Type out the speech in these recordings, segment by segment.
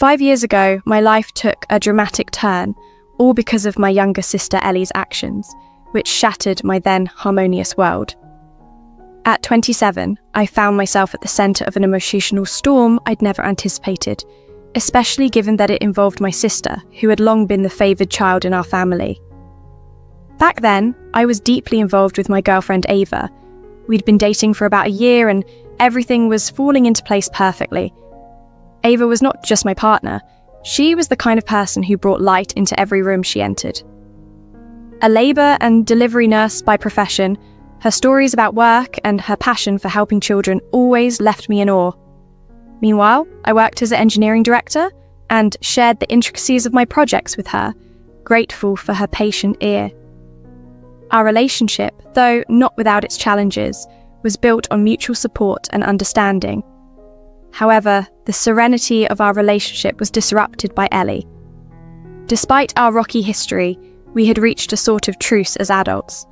5 years ago, my life took a dramatic turn, all because of my younger sister Ellie's actions, which shattered my then harmonious world. At 27, I found myself at the centre of an emotional storm I'd never anticipated, especially given that it involved my sister, who had long been the favoured child in our family. Back then, I was deeply involved with my girlfriend Ava. We'd been dating for about a year and everything was falling into place perfectly. Ava was not just my partner, she was the kind of person who brought light into every room she entered. A labour and delivery nurse by profession, her stories about work and her passion for helping children always left me in awe. Meanwhile, I worked as an engineering director and shared the intricacies of my projects with her, grateful for her patient ear. Our relationship, though not without its challenges, was built on mutual support and understanding. However, the serenity of our relationship was disrupted by Ellie. Despite our rocky history, we had reached a sort of truce as adults.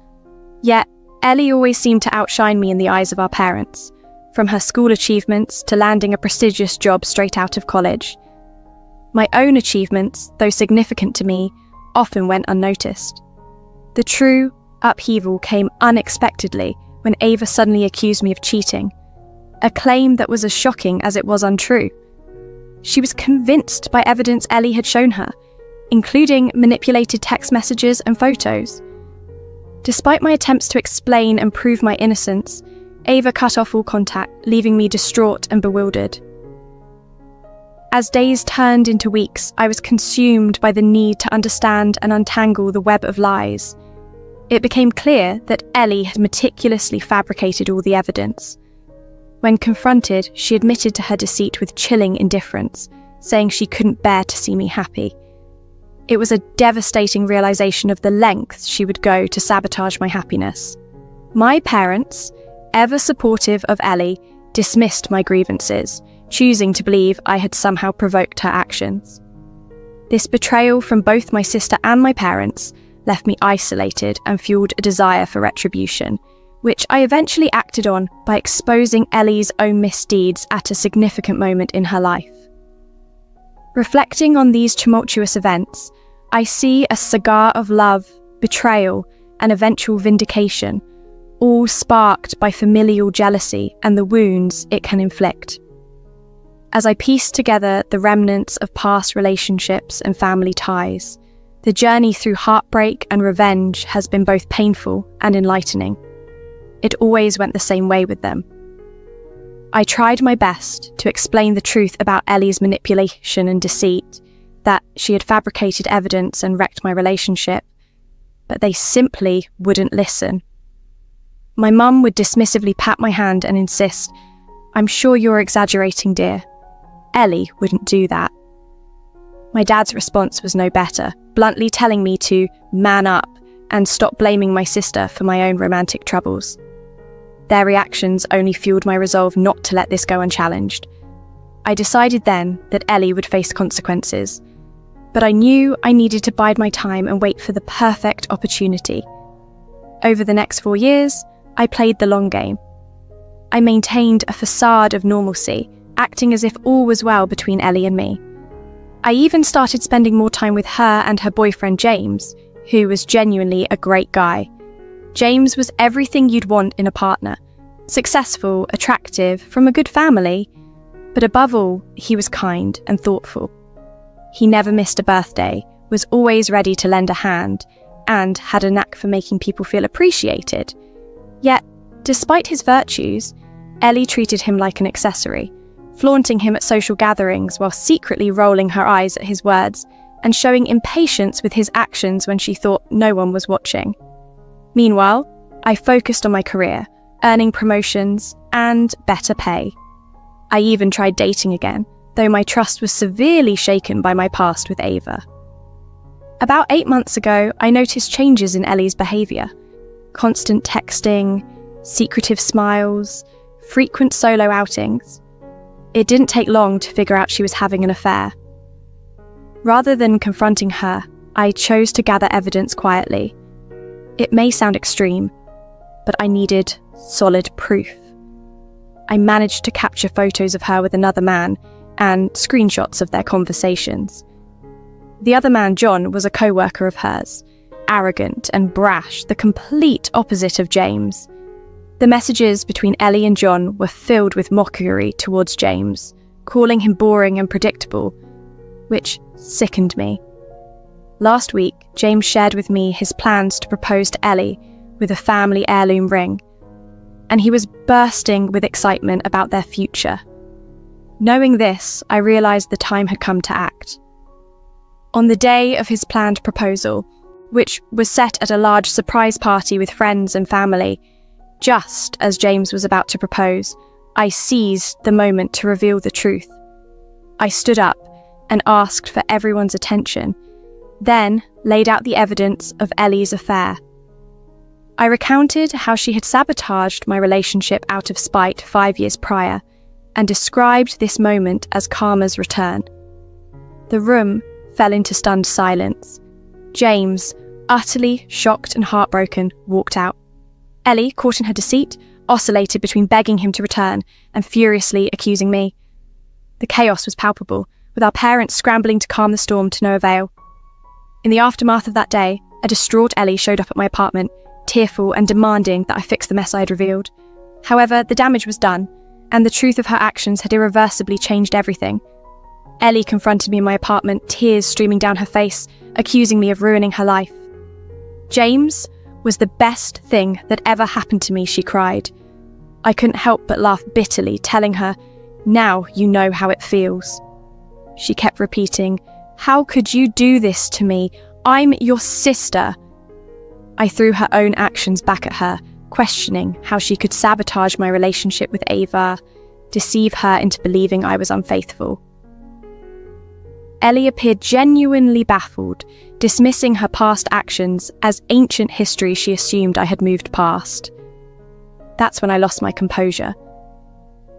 Yet, Ellie always seemed to outshine me in the eyes of our parents, from her school achievements to landing a prestigious job straight out of college. My own achievements, though significant to me, often went unnoticed. The true upheaval came unexpectedly when Ava suddenly accused me of cheating, a claim that was as shocking as it was untrue. She was convinced by evidence Ellie had shown her, including manipulated text messages and photos. Despite my attempts to explain and prove my innocence, Ava cut off all contact, leaving me distraught and bewildered. As days turned into weeks, I was consumed by the need to understand and untangle the web of lies. It became clear that Ellie had meticulously fabricated all the evidence. When confronted, she admitted to her deceit with chilling indifference, saying she couldn't bear to see me happy. It was a devastating realization of the lengths she would go to sabotage my happiness. My parents, ever supportive of Ellie, dismissed my grievances, choosing to believe I had somehow provoked her actions. This betrayal from both my sister and my parents left me isolated and fueled a desire for retribution, which I eventually acted on by exposing Ellie's own misdeeds at a significant moment in her life. Reflecting on these tumultuous events, I see a saga of love, betrayal, and eventual vindication, all sparked by familial jealousy and the wounds it can inflict. As I piece together the remnants of past relationships and family ties, the journey through heartbreak and revenge has been both painful and enlightening. It always went the same way with them. I tried my best to explain the truth about Ellie's manipulation and deceit, that she had fabricated evidence and wrecked my relationship, but they simply wouldn't listen. My mum would dismissively pat my hand and insist, "I'm sure you're exaggerating, dear. Ellie wouldn't do that." My dad's response was no better, bluntly telling me to man up and stop blaming my sister for my own romantic troubles. Their reactions only fueled my resolve not to let this go unchallenged. I decided then that Ellie would face consequences, but I knew I needed to bide my time and wait for the perfect opportunity. Over the next 4 years, I played the long game. I maintained a facade of normalcy, acting as if all was well between Ellie and me. I even started spending more time with her and her boyfriend James, who was genuinely a great guy. James was everything you'd want in a partner. Successful, attractive, from a good family, but above all, he was kind and thoughtful. He never missed a birthday, was always ready to lend a hand, and had a knack for making people feel appreciated. Yet, despite his virtues, Ellie treated him like an accessory, flaunting him at social gatherings while secretly rolling her eyes at his words and showing impatience with his actions when she thought no one was watching. Meanwhile, I focused on my career, earning promotions and better pay. I even tried dating again, though my trust was severely shaken by my past with Ava. About 8 months ago, I noticed changes in Ellie's behaviour. Constant texting, secretive smiles, frequent solo outings. It didn't take long to figure out she was having an affair. Rather than confronting her, I chose to gather evidence quietly. It may sound extreme, but I needed solid proof. I managed to capture photos of her with another man, and screenshots of their conversations. The other man, John, was a co-worker of hers, arrogant and brash, the complete opposite of James. The messages between Ellie and John were filled with mockery towards James, calling him boring and predictable, which sickened me. Last week, James shared with me his plans to propose to Ellie with a family heirloom ring, and he was bursting with excitement about their future. Knowing this, I realised the time had come to act. On the day of his planned proposal, which was set at a large surprise party with friends and family, just as James was about to propose, I seized the moment to reveal the truth. I stood up and asked for everyone's attention, then laid out the evidence of Ellie's affair. I recounted how she had sabotaged my relationship out of spite 5 years prior, and described this moment as karma's return. The room fell into stunned silence. James, utterly shocked and heartbroken, walked out. Ellie, caught in her deceit, oscillated between begging him to return and furiously accusing me. The chaos was palpable, with our parents scrambling to calm the storm to no avail. In the aftermath of that day, a distraught Ellie showed up at my apartment, tearful and demanding that I fix the mess I had revealed. However, the damage was done, and the truth of her actions had irreversibly changed everything. Ellie confronted me in my apartment, tears streaming down her face, accusing me of ruining her life. James was the best thing that ever happened to me, she cried. I couldn't help but laugh bitterly, telling her, "Now you know how it feels." She kept repeating, "How could you do this to me? I'm your sister." I threw her own actions back at her, questioning how she could sabotage my relationship with Ava, deceive her into believing I was unfaithful. Ellie appeared genuinely baffled, dismissing her past actions as ancient history she assumed I had moved past. That's when I lost my composure.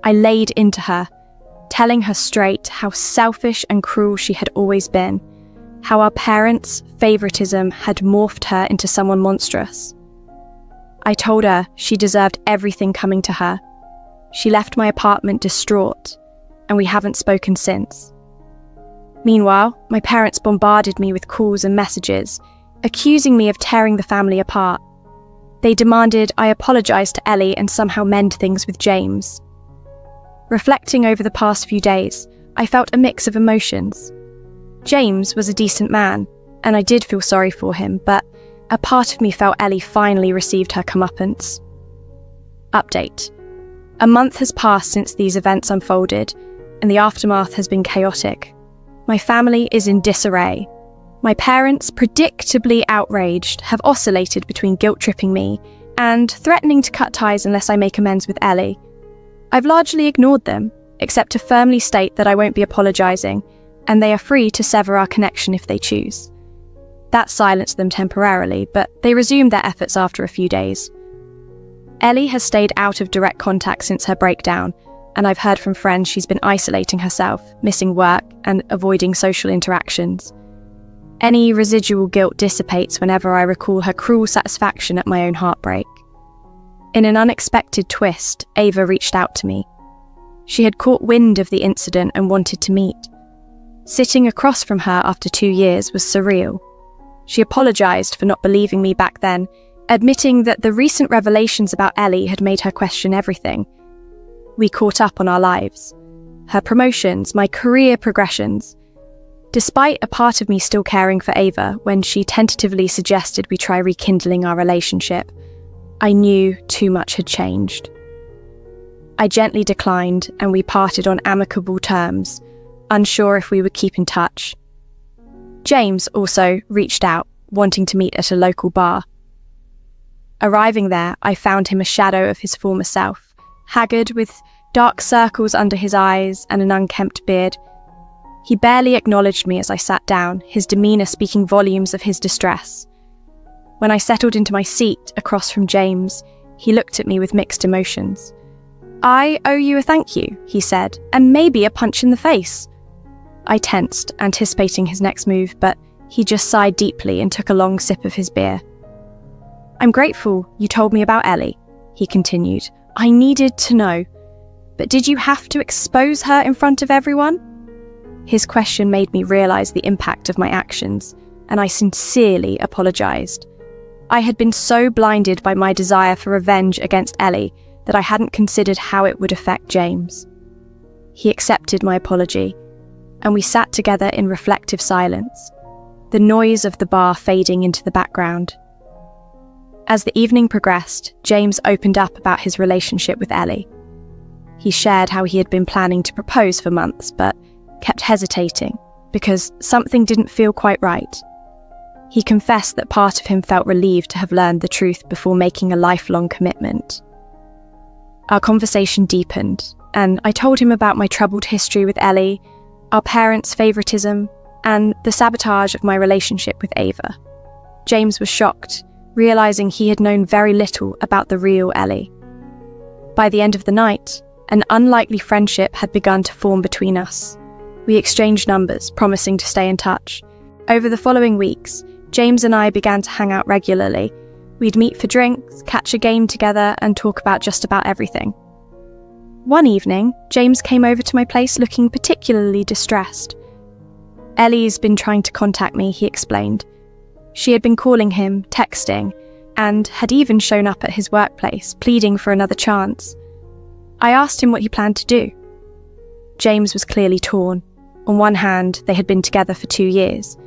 I laid into her, telling her straight how selfish and cruel she had always been, how our parents' favoritism had morphed her into someone monstrous. I told her she deserved everything coming to her. She left my apartment distraught, and we haven't spoken since. Meanwhile, my parents bombarded me with calls and messages, accusing me of tearing the family apart. They demanded I apologise to Ellie and somehow mend things with James. Reflecting over the past few days, I felt a mix of emotions. James was a decent man, and I did feel sorry for him, but a part of me felt Ellie finally received her comeuppance. Update. A month has passed since these events unfolded, and the aftermath has been chaotic. My family is in disarray. My parents, predictably outraged, have oscillated between guilt-tripping me and threatening to cut ties unless I make amends with Ellie. I've largely ignored them, except to firmly state that I won't be apologising, and they are free to sever our connection if they choose. That silenced them temporarily, but they resumed their efforts after a few days. Ellie has stayed out of direct contact since her breakdown, and I've heard from friends she's been isolating herself, missing work, and avoiding social interactions. Any residual guilt dissipates whenever I recall her cruel satisfaction at my own heartbreak. In an unexpected twist, Ava reached out to me. She had caught wind of the incident and wanted to meet. Sitting across from her after 2 years was surreal. She apologised for not believing me back then, admitting that the recent revelations about Ellie had made her question everything. We caught up on our lives, her promotions, my career progressions. Despite a part of me still caring for Ava when she tentatively suggested we try rekindling our relationship, I knew too much had changed. I gently declined and we parted on amicable terms, unsure if we would keep in touch. James also reached out, wanting to meet at a local bar. Arriving there, I found him a shadow of his former self, haggard with dark circles under his eyes and an unkempt beard. He barely acknowledged me as I sat down, his demeanour speaking volumes of his distress. When I settled into my seat across from James, he looked at me with mixed emotions. "I owe you a thank you," he said, "and maybe a punch in the face." I tensed, anticipating his next move, but he just sighed deeply and took a long sip of his beer. "I'm grateful you told me about Ellie," he continued. "I needed to know." But did you have to expose her in front of everyone? His question made me realise the impact of my actions, and I sincerely apologised. I had been so blinded by my desire for revenge against Ellie that I hadn't considered how it would affect James. He accepted my apology, and we sat together in reflective silence, the noise of the bar fading into the background. As the evening progressed, James opened up about his relationship with Ellie. He shared how he had been planning to propose for months, but kept hesitating because something didn't feel quite right. He confessed that part of him felt relieved to have learned the truth before making a lifelong commitment. Our conversation deepened, and I told him about my troubled history with Ellie, our parents' favouritism, and the sabotage of my relationship with Ava. James was shocked, realising he had known very little about the real Ellie. By the end of the night, an unlikely friendship had begun to form between us. We exchanged numbers, promising to stay in touch. Over the following weeks, James and I began to hang out regularly. We'd meet for drinks, catch a game together, and talk about just about everything. One evening, James came over to my place looking particularly distressed. Ellie's been trying to contact me, he explained. She had been calling him, texting, and had even shown up at his workplace, pleading for another chance. I asked him what he planned to do. James was clearly torn. On one hand, they had been together for 2 years,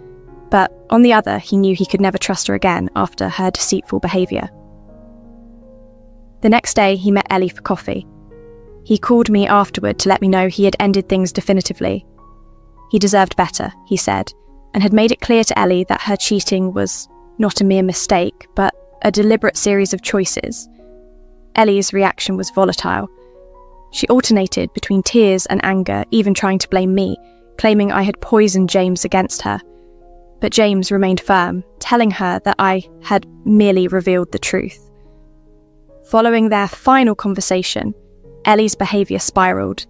but on the other, he knew he could never trust her again after her deceitful behaviour. The next day, he met Ellie for coffee. He called me afterward to let me know he had ended things definitively. He deserved better, he said, and had made it clear to Ellie that her cheating was not a mere mistake, but a deliberate series of choices. Ellie's reaction was volatile. She alternated between tears and anger, even trying to blame me, claiming I had poisoned James against her. But James remained firm, telling her that I had merely revealed the truth. Following their final conversation, Ellie's behaviour spiralled.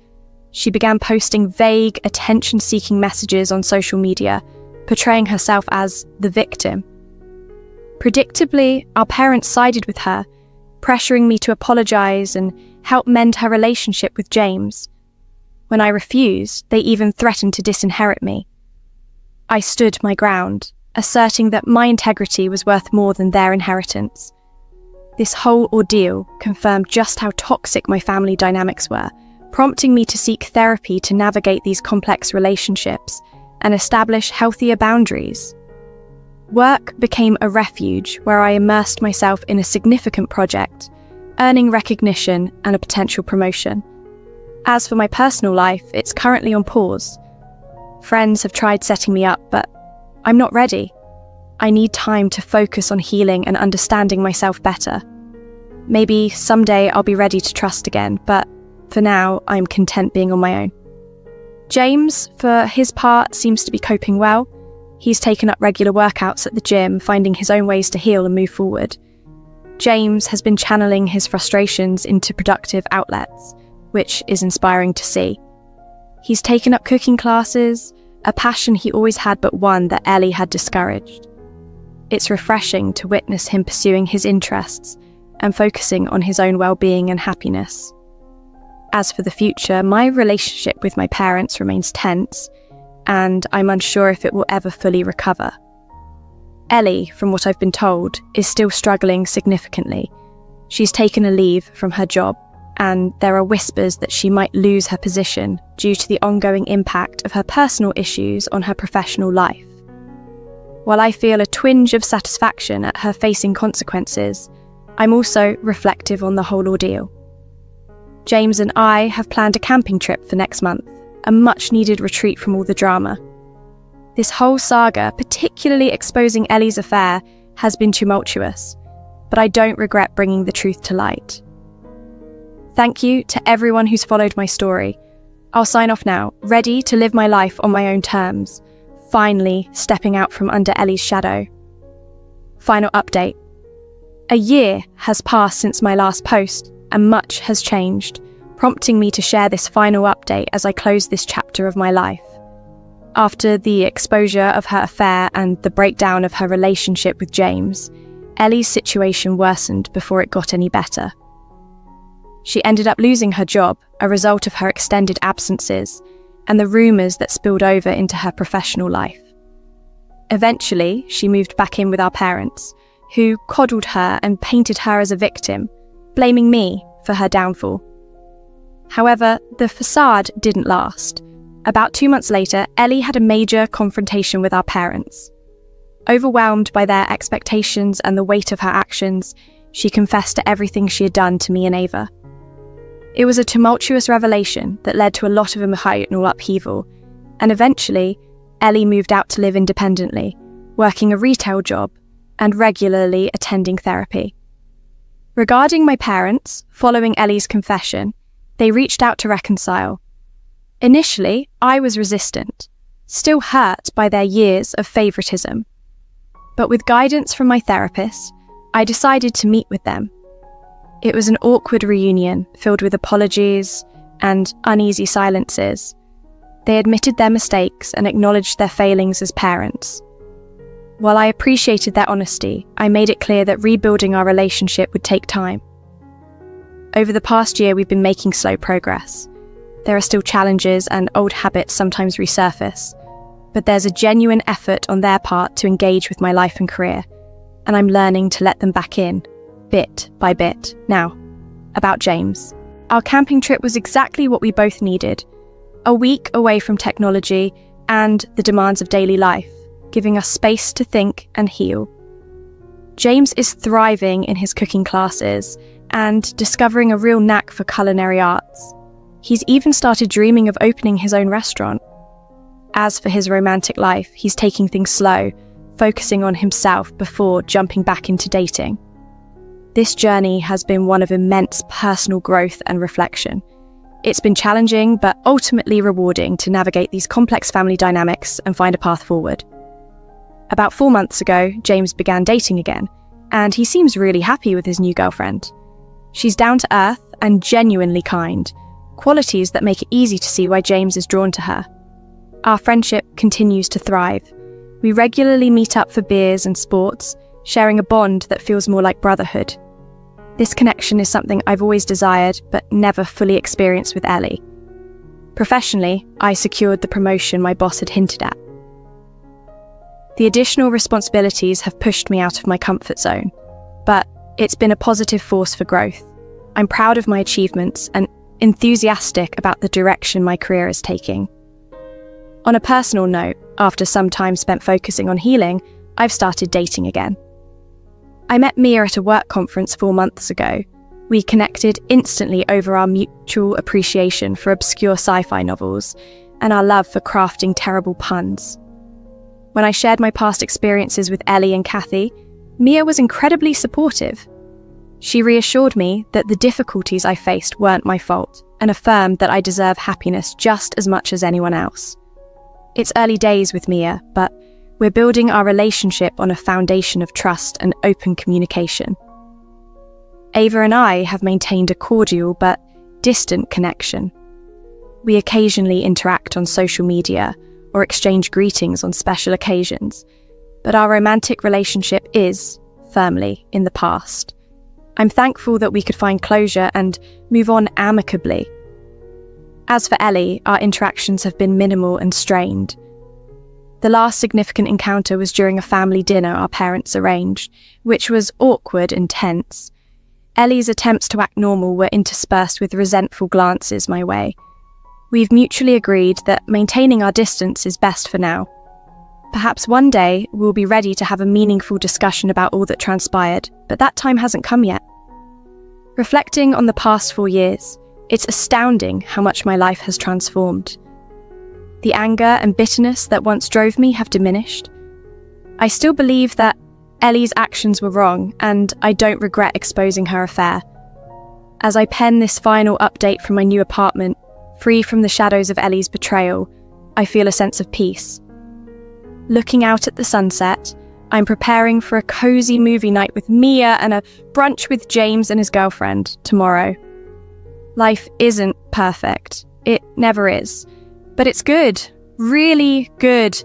She began posting vague, attention-seeking messages on social media, portraying herself as the victim. Predictably, our parents sided with her, pressuring me to apologise and help mend her relationship with James. When I refused, they even threatened to disinherit me. I stood my ground, asserting that my integrity was worth more than their inheritance. This whole ordeal confirmed just how toxic my family dynamics were, prompting me to seek therapy to navigate these complex relationships and establish healthier boundaries. Work became a refuge where I immersed myself in a significant project, earning recognition and a potential promotion. As for my personal life, it's currently on pause. Friends have tried setting me up, but I'm not ready. I need time to focus on healing and understanding myself better. Maybe someday I'll be ready to trust again, but for now, I'm content being on my own. James, for his part, seems to be coping well. He's taken up regular workouts at the gym, finding his own ways to heal and move forward. James has been channeling his frustrations into productive outlets, which is inspiring to see. He's taken up cooking classes, a passion he always had but one that Ellie had discouraged. It's refreshing to witness him pursuing his interests and focusing on his own well-being and happiness. As for the future, my relationship with my parents remains tense, and I'm unsure if it will ever fully recover. Ellie, from what I've been told, is still struggling significantly. She's taken a leave from her job, and there are whispers that she might lose her position due to the ongoing impact of her personal issues on her professional life. While I feel a twinge of satisfaction at her facing consequences, I'm also reflective on the whole ordeal. James and I have planned a camping trip for next month, a much-needed retreat from all the drama. This whole saga, particularly exposing Ellie's affair, has been tumultuous, but I don't regret bringing the truth to light. Thank you to everyone who's followed my story. I'll sign off now, ready to live my life on my own terms, finally stepping out from under Ellie's shadow. Final update. A year has passed since my last post, and much has changed, prompting me to share this final update as I close this chapter of my life. After the exposure of her affair and the breakdown of her relationship with James, Ellie's situation worsened before it got any better. She ended up losing her job, a result of her extended absences, and the rumours that spilled over into her professional life. Eventually, she moved back in with our parents, who coddled her and painted her as a victim, blaming me for her downfall. However, the facade didn't last. About 2 months later, Ellie had a major confrontation with our parents. Overwhelmed by their expectations and the weight of her actions, she confessed to everything she had done to me and Ava. It was a tumultuous revelation that led to a lot of emotional upheaval, and eventually, Ellie moved out to live independently, working a retail job and regularly attending therapy. Regarding my parents, following Ellie's confession, they reached out to reconcile. Initially, I was resistant, still hurt by their years of favouritism. But with guidance from my therapist, I decided to meet with them. It was an awkward reunion filled with apologies and uneasy silences. They admitted their mistakes and acknowledged their failings as parents. While I appreciated their honesty, I made it clear that rebuilding our relationship would take time. Over the past year, we've been making slow progress. There are still challenges and old habits sometimes resurface, but there's a genuine effort on their part to engage with my life and career, and I'm learning to let them back in, bit by bit. Now, about James. Our camping trip was exactly what we both needed. A week away from technology and the demands of daily life, giving us space to think and heal. James is thriving in his cooking classes and discovering a real knack for culinary arts. He's even started dreaming of opening his own restaurant. As for his romantic life, he's taking things slow, focusing on himself before jumping back into dating. This journey has been one of immense personal growth and reflection. It's been challenging, but ultimately rewarding to navigate these complex family dynamics and find a path forward. About 4 months ago, James began dating again, and he seems really happy with his new girlfriend. She's down to earth and genuinely kind, qualities that make it easy to see why James is drawn to her. Our friendship continues to thrive. We regularly meet up for beers and sports, sharing a bond that feels more like brotherhood. This connection is something I've always desired, but never fully experienced with Ellie. Professionally, I secured the promotion my boss had hinted at. The additional responsibilities have pushed me out of my comfort zone, but it's been a positive force for growth. I'm proud of my achievements and enthusiastic about the direction my career is taking. On a personal note, after some time spent focusing on healing, I've started dating again. I met Mia at a work conference 4 months ago. We connected instantly over our mutual appreciation for obscure sci-fi novels and our love for crafting terrible puns. When I shared my past experiences with Ellie and Kathy, Mia was incredibly supportive. She reassured me that the difficulties I faced weren't my fault and affirmed that I deserve happiness just as much as anyone else. It's early days with Mia, but we're building our relationship on a foundation of trust and open communication. Ava and I have maintained a cordial but distant connection. We occasionally interact on social media or exchange greetings on special occasions, but our romantic relationship is firmly in the past. I'm thankful that we could find closure and move on amicably. As for Ellie, our interactions have been minimal and strained. The last significant encounter was during a family dinner our parents arranged, which was awkward and tense. Ellie's attempts to act normal were interspersed with resentful glances my way. We've mutually agreed that maintaining our distance is best for now. Perhaps one day we'll be ready to have a meaningful discussion about all that transpired, but that time hasn't come yet. Reflecting on the past 4 years, it's astounding how much my life has transformed. The anger and bitterness that once drove me have diminished. I still believe that Ellie's actions were wrong, and I don't regret exposing her affair. As I pen this final update from my new apartment, free from the shadows of Ellie's betrayal, I feel a sense of peace. Looking out at the sunset, I'm preparing for a cozy movie night with Mia and a brunch with James and his girlfriend tomorrow. Life isn't perfect. It never is. But it's good, really good,